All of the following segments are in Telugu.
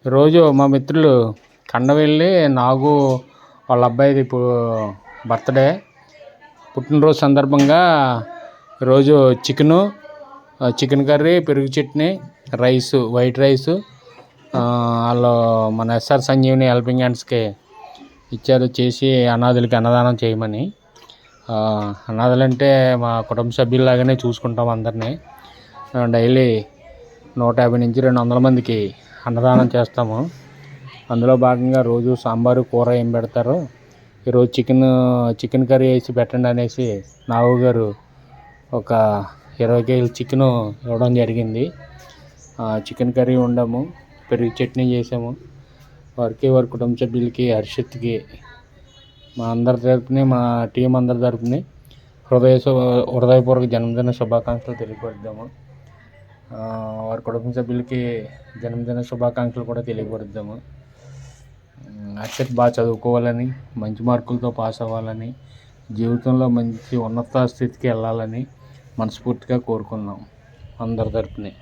రోజు మా మిత్రులు కండవెల్లి నాగు వాళ్ళ అబ్బాయిది బర్త్డే పుట్టినరోజు సందర్భంగా రోజు చికెన్ కర్రీ, పెరుగు చట్నీ, వైట్ రైసు వాళ్ళు మన ఎస్ఆర్ సంజీవిని హెల్పింగ్ హ్యాండ్స్కి ఇచ్చారు చేసి అనాథులకి అన్నదానం చేయమని. అనాథలంటే మా కుటుంబ సభ్యుల్లాగానే చూసుకుంటాం అందరినీ. డైలీ 150 నుంచి 200 మందికి అన్నదానం చేస్తాము. అందులో భాగంగా రోజు సాంబారు, కూర ఏం పెడతారో ఈరోజు చికెన్ కర్రీ వేసి పెట్టండి అనేసి నాగు గారు ఒక 20 కేజీలు చికెను ఇవ్వడం జరిగింది. చికెన్ కర్రీ వండాము, పెరుగు చట్నీ చేసాము. వారి కుటుంబ సభ్యులకి, హర్షిత్కి మా అందరి తరపుని, మా టీం అందరి తరపుని హృదయపూర్వక జన్మదిన శుభాకాంక్షలు తెలియపరుద్దాము. వారి కుటుంబ సభ్యులకి జన్మదిన శుభాకాంక్షలు కూడా తెలియపరుద్దాము. హర్షిత్ బాగా చదువుకోవాలని, మంచి మార్కులతో పాస్ అవ్వాలని, జీవితంలో మంచి ఉన్నత స్థితికి వెళ్ళాలని మనస్ఫూర్తిగా కోరుకుందాం అందరి తరపుని.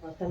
మొత్తం